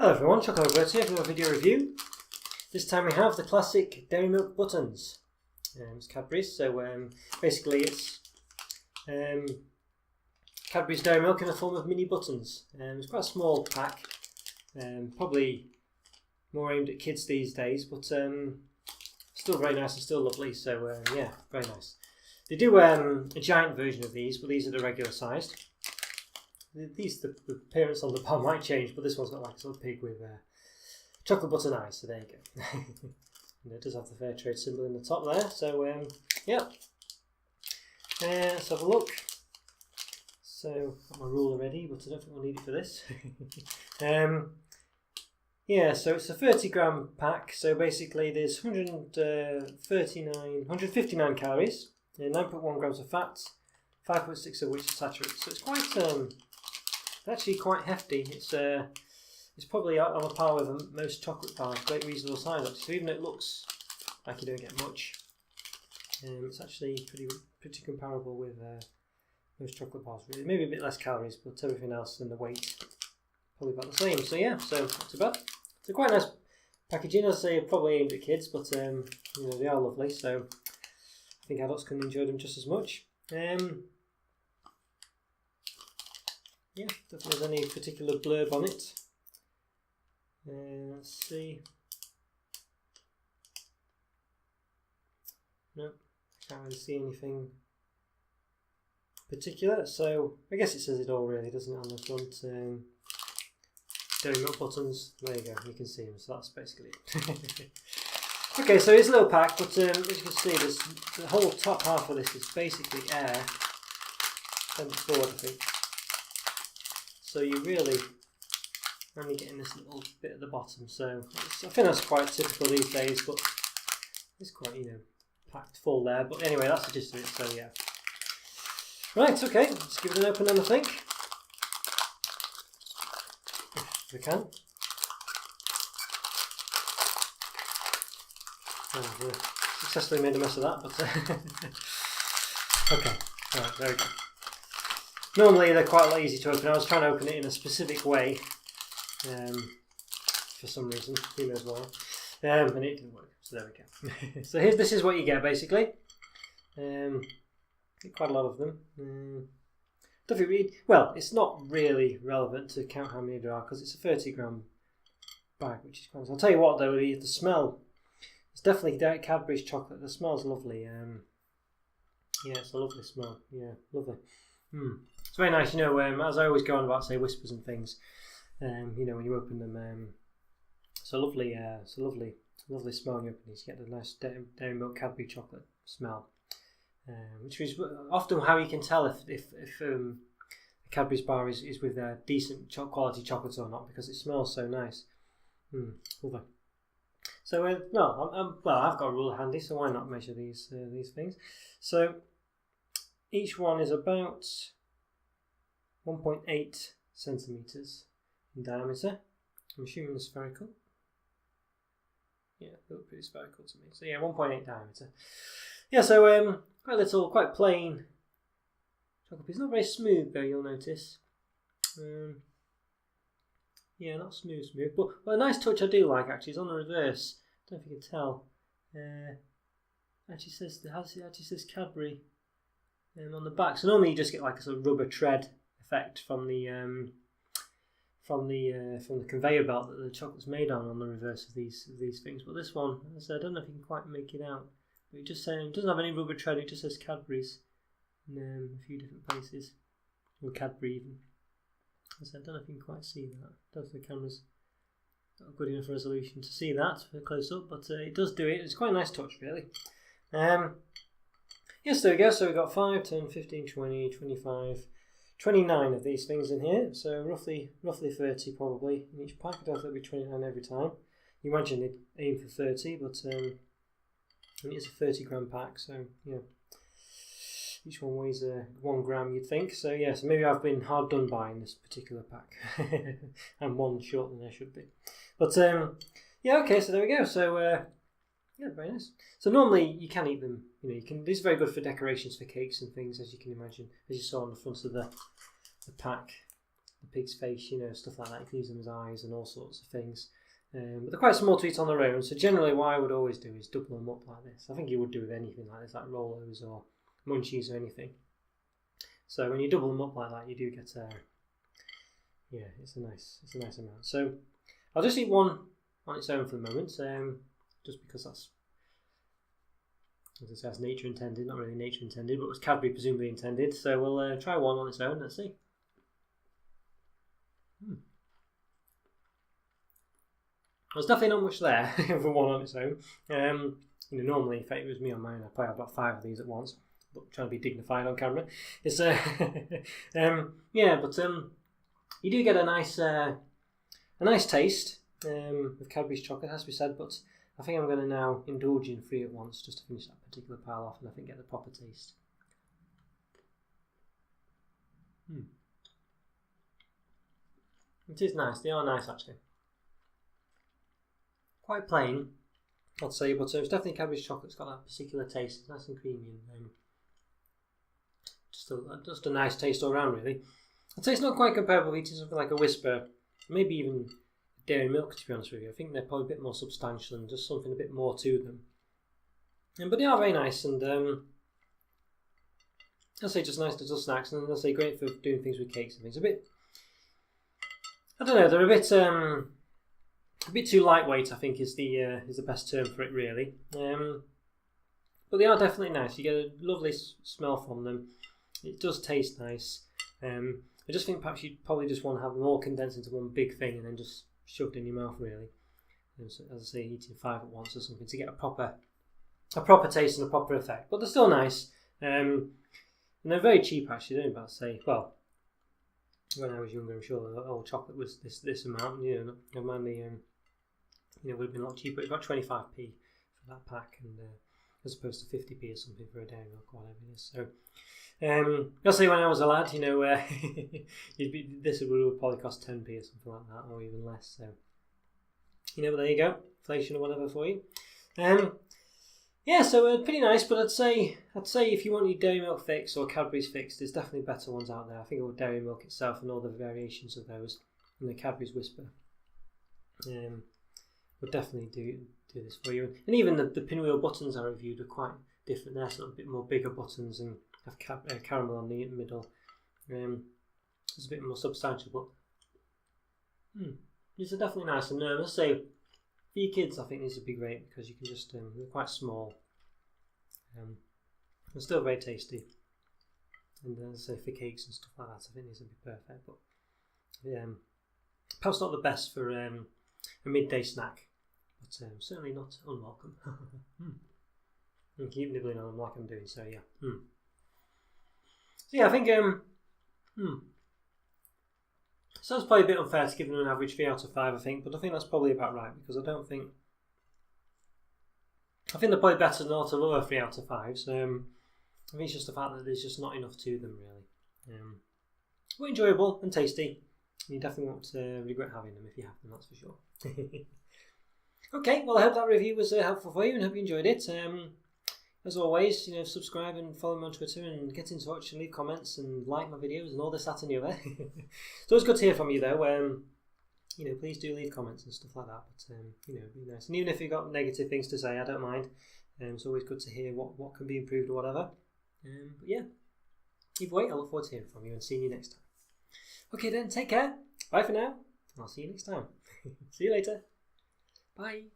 Hello everyone, Chocolo Roberto here for a video review. This time we have the classic Dairy Milk buttons. It's Cadbury's, so basically it's Cadbury's Dairy Milk in the form of mini buttons. It's quite a small pack, probably more aimed at kids these days, but still very nice and still lovely, so yeah, very nice. They do a giant version of these, but these are the regular sized. The appearance on the bar might change, but this one's got like a sort of pig with chocolate butter eyes, so there you go. And it does have the fair trade symbol in the top there, so yeah. Let's have a look. So, got my ruler ready, but I don't think we'll need it for this. Yeah, so it's a 30 gram pack, so basically there's 159 calories, 9.1 grams of fat, 5.6 of which is saturated, so it's quite actually quite hefty. It's probably on a par with most chocolate bars, great reasonable size actually. So even though it looks like you don't get much, it's actually pretty comparable with most chocolate bars. Really, maybe a bit less calories, but everything else and the weight probably about the same. So yeah, so not too bad. It's a quite nice packaging. As I say, probably aimed at kids, but you know, they are lovely. So I think adults can enjoy them just as much. Yeah, don't think there's any particular blurb on it. Let's see. No, can't really see anything particular. So I guess it says it all really, doesn't it, on the front? Dairy Milk buttons. There you go, you can see them. So that's basically it. Okay, so it's a little pack, but as you can see, the whole top half of this is basically air. And forward, I think. So you really only getting this little bit at the bottom. So I think that's quite typical these days, but it's quite, you know, packed full there. But anyway, that's the gist of it. So yeah. Right, okay, let's give it an open then, I think. If we can. Oh, we successfully made a mess of that, but okay, right, there we go. Normally they're quite a lot easy to open. I was trying to open it in a specific way for some reason, who knows why, and it didn't work, so there we go. So this is what you get basically. Get quite a lot of them. Don't think well, it's not really relevant to count how many there are because it's a 30 gram bag, which is quite nice. I'll tell you what though, the smell, it's definitely Cadbury's chocolate. The smell's lovely. Yeah, it's a lovely smell. Yeah, lovely. It's very nice, you know, as I always go on about, say, whispers and things, you know, when you open them, it's a lovely smell when you open these. You get the nice Dairy Milk Cadbury chocolate smell, which is often how you can tell if a Cadbury's bar is with decent quality chocolates or not, because it smells so nice. Lovely. So, well, I've got a ruler handy, so why not measure these things? So, each one is about 1.8 centimetres in diameter. I'm assuming they're spherical. Yeah, they look pretty spherical to me. So yeah, 1.8 diameter. Yeah, so quite little, quite plain chocolate piece. Not very smooth though, you'll notice. Yeah, not smooth, but a nice touch I do like actually is on the reverse. I don't know if you can tell. Actually says Cadbury. On the back, so normally you just get like a sort of rubber tread effect from the conveyor belt that the chocolate's made on the reverse of these things. But this one, as I don't know if you can quite make it out, but it just it doesn't have any rubber tread. It just says Cadbury's in a few different places, or Cadbury even. As I don't know if you can quite see that. I don't think the camera's got a good enough resolution to see that for close up, but it does do it. It's quite a nice touch, really. Yes, there we go. So we've got 5, 10, 15, 20, 25, 29 of these things in here. So roughly 30 probably in each pack. I don't think it'll be 29 every time. You imagine they'd aim for 30, but it is a 30 gram pack. So yeah, each one weighs 1 gram, you'd think. So yeah, so maybe I've been hard done by in this particular pack. I'm one short than I should be. But yeah, okay. So there we go. So yeah, very nice. So normally you can eat them. You know, you can. These are very good for decorations for cakes and things, as you can imagine, as you saw on the front of the pack. pig's face, stuff like that. You can use them as eyes and all sorts of things. But they're quite small to eat on their own, so generally what I would always do is double them up like this. I think you would do with anything like this, like Rolos or Munchies or anything. So when you double them up like that, you do get it's a nice amount. So I'll just eat one on its own for the moment, just because that's, as I say, that's nature intended. Not really nature intended, but it was Cadbury presumably intended. So we'll try one on its own. Let's see. There's definitely not much there for one on its own. Normally, if it was me on mine, I'd probably have about 5 of these at once. But trying to be dignified on camera. It's you do get a nice taste with Cadbury's chocolate, has to be said. But I think I'm going to now indulge in 3 at once just to finish that particular pile off, and I think get the proper taste. It is nice. They are nice actually. Quite plain, I'd say, but it's definitely Cadbury's chocolate's got that particular taste. It's nice and creamy and just a nice taste all round, really. I'd say it's not quite comparable to something like a Whisper, maybe even Dairy Milk, to be honest with you. I think they're probably a bit more substantial and just something a bit more to them. But they are very nice, and I'd say just nice little snacks, and I'd say great for doing things with cakes and things. I don't know, they're a bit too lightweight, I think, is the best term for it, really. But they are definitely nice. You get a lovely smell from them. It does taste nice. I just think perhaps you'd probably just want to have them all condensed into one big thing and then just shoved in your mouth, really. So, as I say, eating 5 at once or something to get a proper taste and a proper effect. But they're still nice. And they're very cheap, actually. I don't about to say, well, when I was younger, I'm sure all chocolate was this amount. Never mind it would have been a lot cheaper. It's about 25p for that pack, and as opposed to 50p or something for a Dairy Milk or whatever it is. So, I'll say when I was a lad, this would probably cost 10p or something like that, or even less. So, but there you go, inflation or whatever for you. So pretty nice. But I'd say if you want your Dairy Milk fix or Cadbury's fix, there's definitely better ones out there. I think it Dairy Milk itself and all the variations of those, and the Cadbury's Whisper. Would definitely do this for you. And even the pinwheel buttons I reviewed are quite different. They're sort of a bit more bigger buttons and have caramel on the middle. It's a bit more substantial, but these are definitely nice. And I must say, for your kids, I think these would be great because you can just they're quite small. They're still very tasty. And as I say, for cakes and stuff like that, I think these would be perfect. But perhaps not the best for a midday snack. But certainly not unwelcome. And keep nibbling on them like I'm doing, so yeah. So yeah, I think sounds probably a bit unfair to give them an average 3 out of 5, I think, but I think that's probably about right, because I think they're probably better than a lot of other 3 out of 5s. I think it's just the fact that there's just not enough to them, really. But enjoyable and tasty. You definitely won't regret having them if you have them, that's for sure. Okay, well, I hope that review was helpful for you and hope you enjoyed it. As always, subscribe and follow me on Twitter and get in touch and leave comments and like my videos and all this, that and the other. It's always good to hear from you though. Please do leave comments and stuff like that. But it'd be nice. And even if you've got negative things to say, I don't mind. It's always good to hear what can be improved or whatever. But yeah, either way, I look forward to hearing from you and seeing you next time. Okay then, take care. Bye for now. I'll see you next time. See you later. Bye.